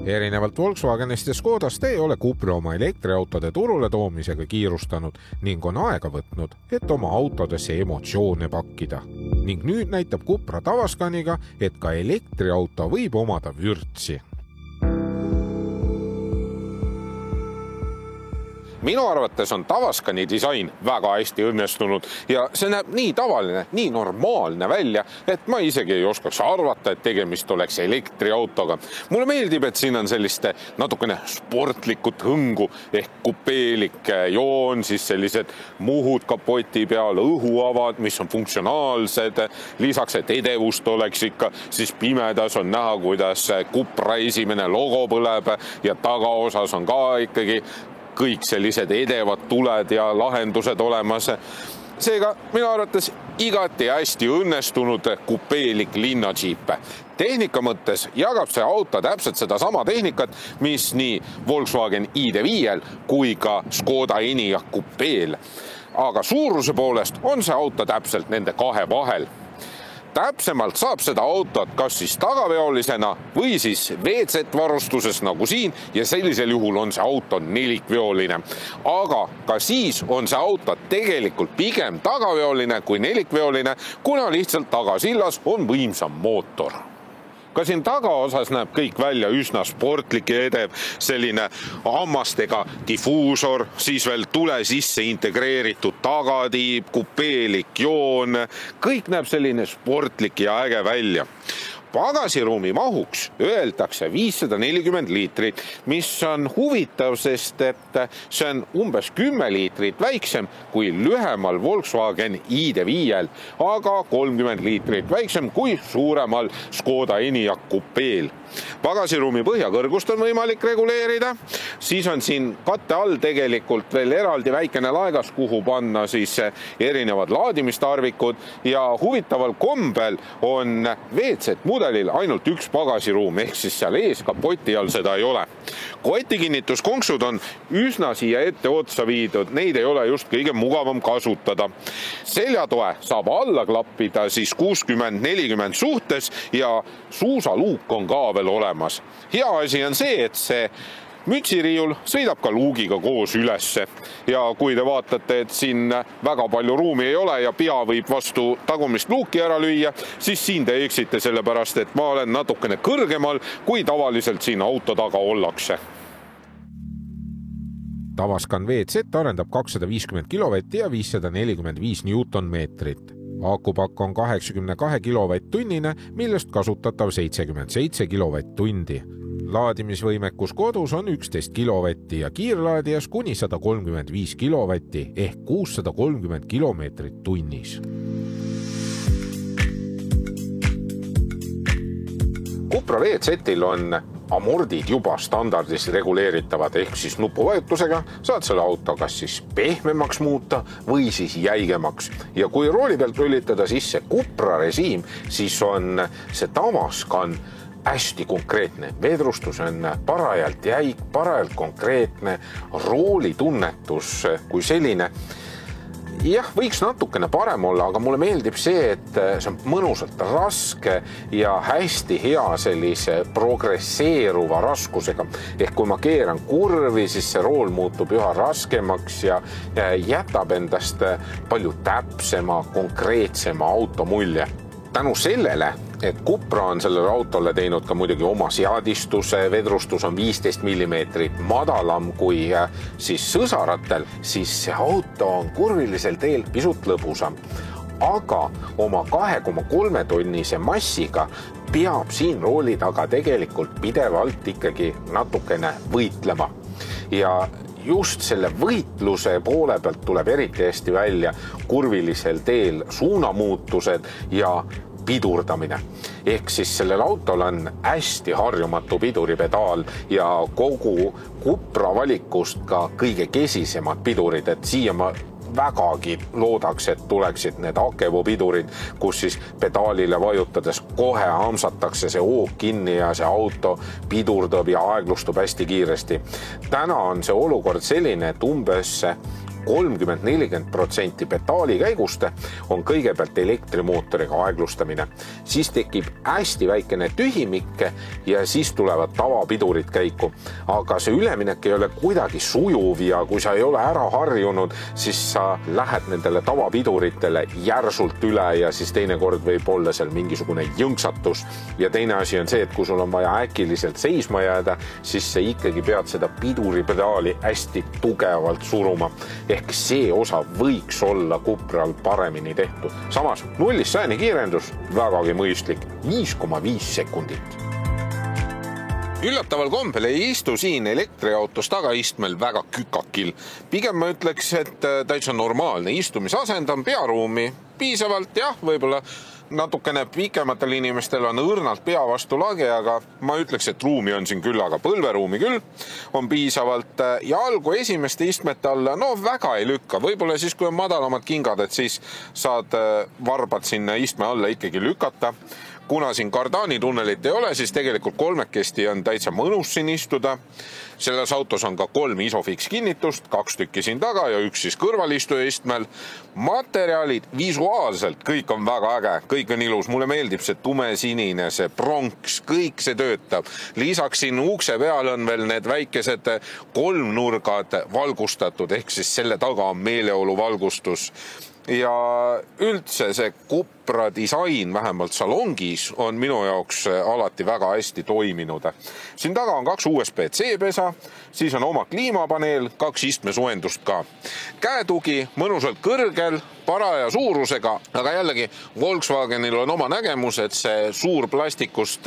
Erinevalt Volkswagenist ja Škodast ei ole Cupra oma elektriautode turule toomisega kiirustanud ning on aega võtnud, et oma autodesse emotsioone pakkida. Ning nüüd näitab Cupra Tavascaniga, et ka elektriauto võib omada vürtsi. Minu arvates on Tavascani disain väga hästi õnnestunud ja see näeb nii tavaline, nii normaalne välja, et ma isegi ei oskaks arvata, et tegemist oleks elektriautoga. Mulle meeldib, et siin on selliste natukene sportlikut hõngu ehk kupeelik joon, siis sellised muhud kapoti peal, õhuavad, mis on funktsionaalsed. Lisaks, et edevust oleks ikka, siis pimedas on näha, kuidas Cupra esimene logo põleb ja tagaosas on ka ikkagi kõik sellised edevad tuled ja lahendused olemas. Seega minu arvates igati hästi õnnestunud kupeelik linnadžiip. Tehnika mõttes jagab see auto täpselt seda sama tehnikat, mis nii Volkswagen ID.5 kui ka Škoda Enyaq kupeel. Aga suuruse poolest on see auto täpselt nende kahe vahel. Täpsemalt saab seda autot kas siis tagaveolisena või siis WC-varustuses nagu siin ja sellisel juhul on see auto nelikveoline. Aga ka siis on see auto tegelikult pigem tagaveoline kui nelikveoline, kuna lihtsalt tagasillas on võimsam mootor. Ka siin tagaosas näeb kõik välja üsna sportlik ja edev, selline hammastega diffuusor, siis veel tule sisse integreeritud tagatiib, kupeelik joon, kõik näeb selline sportlik ja äge välja. Pagasiruumi mahuks öeldakse 540 liitrit, mis on huvitav, sest et see on umbes 10 liitrit väiksem kui lühemal Volkswagen ID.5, aga 30 liitrit väiksem kui suuremal Škoda Enyaq kupeel. Pagasiruumi põhjakõrgust on võimalik reguleerida, siis on siin katte all tegelikult veel eraldi väikene laegas, kuhu panna siis erinevad laadimistarvikud ja huvitaval kombel on WC mudelil ainult üks pagasiruum, ehk siis seal ees kapoti all seda ei ole. Kotikinnituskonksud on üsna siia ette otsa viidud, neid ei ole just kõige mugavam kasutada. Seljatoe saab alla klappida siis 60-40 suhtes ja suusaluuk on ka veel olemas. Hea asi on see, et see mütsiriiul sõidab ka luugiga koos ülesse ja kui te vaatate, et siin väga palju ruumi ei ole ja pea võib vastu tagumist luuki ära lüüa, siis siin te eksite sellepärast, et ma olen natukene kõrgemal, kui tavaliselt siin auto taga ollakse. Tavascan WC arendab 250 kilovatti ja 545 newtonmeetrit. Akupakk on 82 kilovatt-tunnine, millest kasutatav 77 kilovatt-tundi. Laadimisvõimekus kodus on 11 kilovatti ja kiirlaadijas kuni 135 kilovatti ehk 630 kilomeetrit tunnis. Cupra WC-il on amordid juba standardis reguleeritavad ehk siis nupuvajutusega saad selle auto kas siis pehmemaks muuta või siis jäigemaks. Ja kui rooli pealt lülitada sisse Cupra režiim, siis on see Tavascan hästi konkreetne. Vedrustus on parajalt jäik, parajalt konkreetne, roolitunnetus kui selline. Jah, võiks natukene parem olla, aga mulle meeldib see, et see on mõnusalt raske ja hästi hea sellise progresseeruva raskusega. Ehk kui ma keeran kurvi, siis see rool muutub üha raskemaks ja jätab endast palju täpsema, konkreetsema auto mulje. Tänu sellele, et Cupra on sellele autole teinud ka muidugi oma seadistuse, vedrustus on 15 mm madalam kui siis sõsaratel, siis see auto on kurvilisel teel pisut lõbusam. Aga oma 2,3 tonnise massiga peab siin rooli taga tegelikult pidevalt ikkagi natukene võitlema. Ja just selle võitluse poole pealt tuleb eriti hästi välja kurvilisel teel suunamuutused ja pidurdamine. Ehk siis sellel autol on hästi harjumatu piduripedaal ja kogu Cupra valikust ka kõige kesisemad pidurid, et siia ma vägagi loodaks, et tuleksid need akevupidurid, kus siis pedaalile vajutades kohe hamsatakse see hoog kinni ja see auto pidurdab ja aeglustub hästi kiiresti. Täna on see olukord selline, et umbes 30-40% pedaali käigust on kõigepealt elektrimootoriga aeglustamine. Siis tekib hästi väikene tühimik ja siis tulevad tavapidurid käiku. Aga see üleminek ei ole kuidagi sujuv ja kui sa ei ole ära harjunud, siis sa lähed nendele tavapiduritele järsult üle ja siis teinekord võib olla seal mingisugune jõnksatus. Ja teine asi on see, et kui sul on vaja äkiliselt seisma jääda, siis sa ikkagi pead seda piduripedaali hästi tugevalt suruma. Ehk see osa võiks olla Cupral paremini tehtud. Samas 0-100 kiirendus vägagi mõistlik, 5,5 sekundit. Üllataval kombel ei istu siin elektriautos tagaistmel väga kükakil. Pigem ma ütleks, et täitsa normaalne istumisasend on pearuumi piisavalt, jah, võib-olla natukene pikematel inimestel on õrnalt pea vastu lage, aga ma ütleks, et ruumi on siin küll, aga põlveruumi küll on piisavalt. Jalgu esimeste istmete alla, no väga ei lükka. Võib-olla siis, kui on madalamad kingad, et siis saad varbad sinna istme alla ikkagi lükata. Kuna siin kardaani tunnelit ei ole, siis tegelikult kolmekesti on täitsa mõnus siin istuda. Selles autos on ka 3 Isofix kinnitust, 2 tükki siin taga ja 1 siis kõrvalistuja istmel. Materjalid visuaalselt, kõik on väga äge, kõik on ilus. Mulle meeldib see tumesinine, see pronks, kõik see töötab. Lisaks siin ukse peal on veel need väikesed 3-nurgad valgustatud, ehk siis selle taga on meeleolu valgustus. Ja üldse see Cupra disain vähemalt salongis on minu jaoks alati väga hästi toiminud. Siin taga on 2 USB-C pesa, siis on oma kliimapaneel, 2 istmesoendust ka. Käetugi mõnusalt kõrgel, paraja suurusega, aga jällegi Volkswagenil on oma nägemus, et see suur plastikust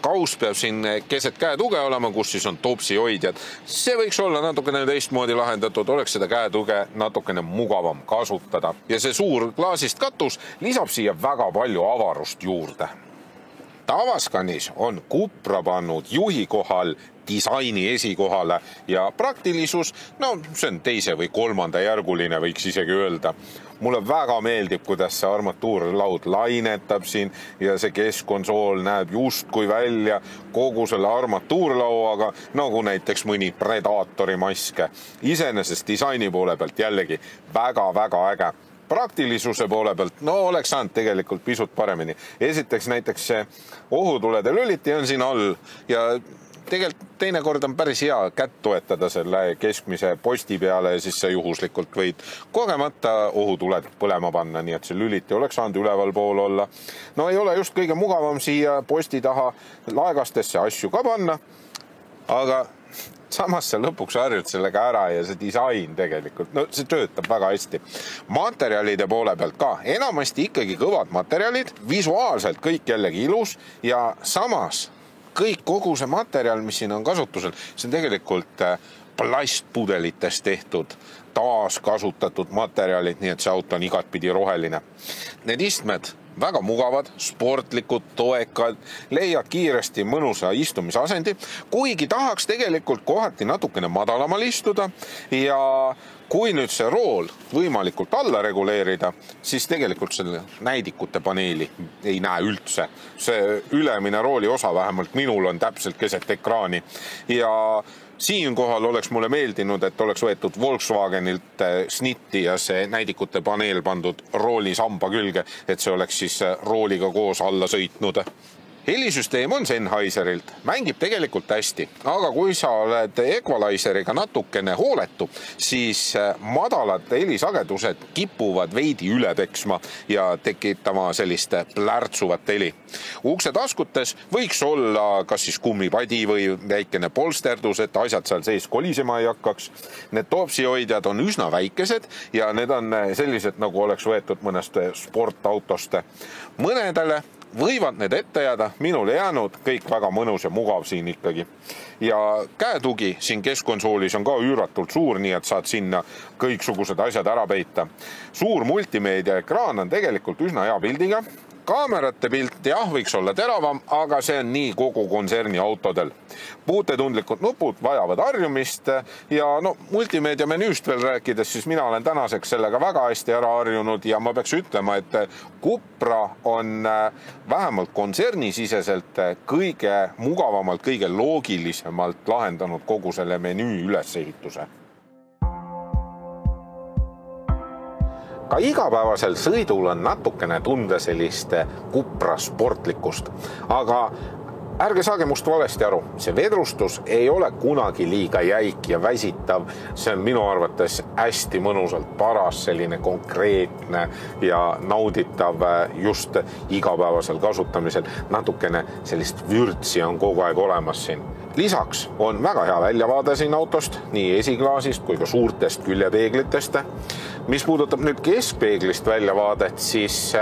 kaus peab siin keset käetuge olema, kus siis on topsi hoidjad. See võiks olla natukene teistmoodi lahendatud, oleks seda käetuge natukene mugavam kasutada. Ja see suur klaasist katus lisab siia väga palju avarust juurde. Tavaskanis on Cupra pannud juhi kohal disaini esikohale ja praktilisus, no see on 2. või 3. järguline, võiks isegi öelda. Mulle väga meeldib, kuidas see armatuurlaud lainetab siin ja see keskkonsool näeb justkui välja kogu selle armatuurlauaga, nagu näiteks mõni Predatori maske. Iseenesest disaini poole pealt jällegi väga-väga äge. Praktilisuse poole pealt, no oleks saanud tegelikult pisut paremini. Esiteks näiteks see ohutulede lüliti on siin all ja tegelikult teinekord on päris hea kätt toetada selle keskmise posti peale ja siis sa juhuslikult võid kogemata ohutuled põlema panna, nii et see lüliti oleks saanud üleval pool olla. No ei ole just kõige mugavam siia posti taha laegastesse asju ka panna, aga samas sa lõpuks harjud sellega ära ja see disain tegelikult, no see töötab väga hästi. Materjalide poole pealt ka, enamasti ikkagi kõvad materjalid, visuaalselt kõik jällegi ilus ja samas kõik kogu see materjal, mis siin on kasutusel, see on tegelikult plastpudelitest tehtud, taaskasutatud materjalid, nii et see auto on igatpidi roheline. Need istmed väga mugavad, sportlikud, toekad, leiad kiiresti mõnusa istumisasendi, kuigi tahaks tegelikult kohati natukene madalamal istuda ja kui nüüd see rool võimalikult alla reguleerida, siis tegelikult selle näidikute paneeli ei näe üldse. See ülemine rooli osa vähemalt minul on täpselt keset ekraani ja siinkohal oleks mulle meeldinud, et oleks võetud Volkswagenilt snitti ja see näidikute paneel pandud rooli samba külge, et see oleks siis rooliga koos alla sõitnud. Helisüsteem on Sennheiserilt, mängib tegelikult hästi, aga kui sa oled equalizeriga natukene hooletu, siis madalad helisagedused kipuvad veidi üle peksma ja tekitama sellist plärtsuvat heli. Ukse taskutes võiks olla kas siis kummipadi või väikene polsterdus, et asjad seal sees kolisema ei hakkaks. Need topsihoidjad on üsna väikesed ja need on sellised, nagu oleks võetud mõnest sportautost. Mõnedele võivad need ette jääda, minul ei jäänud, kõik väga mõnus ja mugav siin ikkagi. Ja käetugi siin keskkonsoolis on ka üüratult suur, nii et saad sinna kõiksugused asjad ära peita. Suur multimeedia ekraan on tegelikult üsna hea pildiga. Kaamerate pilt, jah, võiks olla teravam, aga see on nii kogu kontserni autodel. Puutetundlikud nupud vajavad harjumist ja multimeedia menüüst veel rääkides, siis mina olen tänaseks sellega väga hästi ära harjunud ja ma peaks ütlema, et Cupra on vähemalt kontsernisiseselt kõige mugavamalt, kõige loogilisemalt lahendanud kogu selle menüü ülesehituse. Ka igapäevasel sõidul on natukene tunda sellist kuprasportlikkust, aga ärge saage must valesti aru, see vedrustus ei ole kunagi liiga jäik ja väsitav, see on minu arvates hästi mõnusalt paras, selline konkreetne ja nauditav just igapäevasel kasutamisel, natukene sellist vürtsi on kogu aeg olemas siin. Lisaks on väga hea väljavaade siin autost, nii esiklaasist kui ka suurtest küljepeeglitest. Mis puudutab nüüd keskpeeglist väljavaadet, siis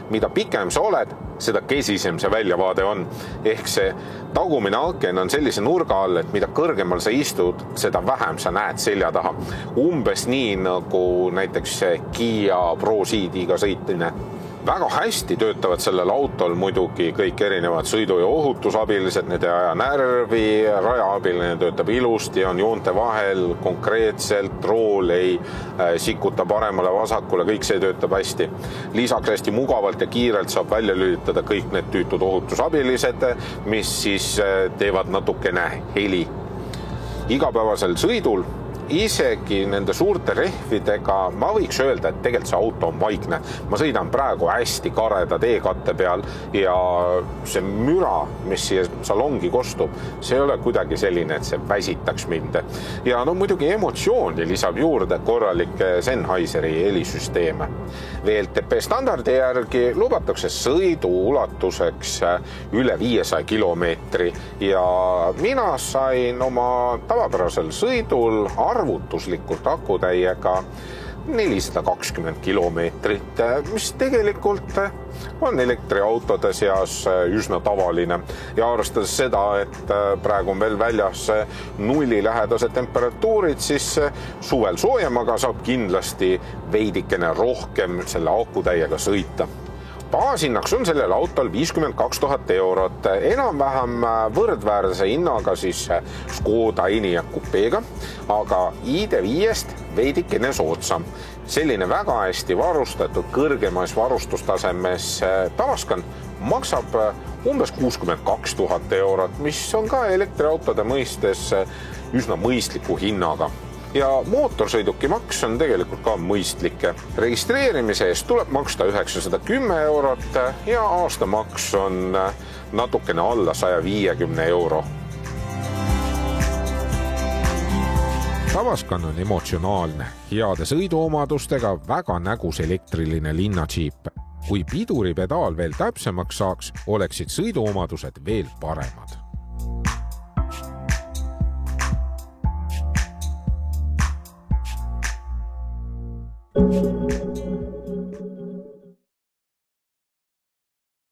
mida pikem sa oled, seda kesisem see väljavaade on. Ehk see tagumine aken on sellise nurga all, et mida kõrgemal sa istud, seda vähem sa näed selja taha. Umbes nii nagu näiteks Kia Pro-Seediga sõitmine. Väga hästi töötavad sellel autol muidugi kõik erinevad sõidu- ja ohutusabilised, need ei aja närvi, rajaabiline töötab ilusti, on joonte vahel konkreetselt, rool ei sikuta paremale vasakule, kõik see töötab hästi. Lisaks hästi mugavalt ja kiirelt saab välja lülitada kõik need tüütud ohutusabilised, mis siis teevad natukene heli. Igapäevasel sõidul isegi nende suurte rehvidega ma võiks öelda, et tegelikult see auto on vaikne. Ma sõidan praegu hästi kareda teekatte peal ja see müra, mis siia salongi kostub, see ei ole kuidagi selline, et see väsitaks mind. Ja no muidugi emotsiooni lisab juurde korralik Sennheiseri helisüsteeme. VLTP standardi järgi lubatakse sõidu ulatuseks üle 500 kilomeetri ja mina sain oma tavapärasel sõidul arvutuslikult akutäiega 420 kilomeetrit, mis tegelikult on elektriautode seas üsna tavaline. Ja arvestades seda, et praegu on veel väljas nullilähedased temperatuurid, siis suvel soojemaga saab kindlasti veidikene rohkem selle akutäiega sõita. Baasinnaks on sellel autol 52 000 eurot, enam-vähem võrdväärse hinnaga siis Škoda Enyaq kupeega, aga ID5-st veidikene soodsam. Selline väga hästi varustatud kõrgemas varustustasemes Tavascan maksab umbes 62 000 eurot, mis on ka elektriautode mõistes üsna mõistliku hinnaga. Ja mootorsõiduki maks on tegelikult ka mõistlik. Registreerimise eest tuleb maksta 910 eurot ja aastamaks on natukene alla 150 euro. Tavascan on emotsionaalne, heade sõiduomadustega väga nägus elektriline linnadžiip. Kui piduripedaal veel täpsemaks saaks, oleksid sõiduomadused veel paremad.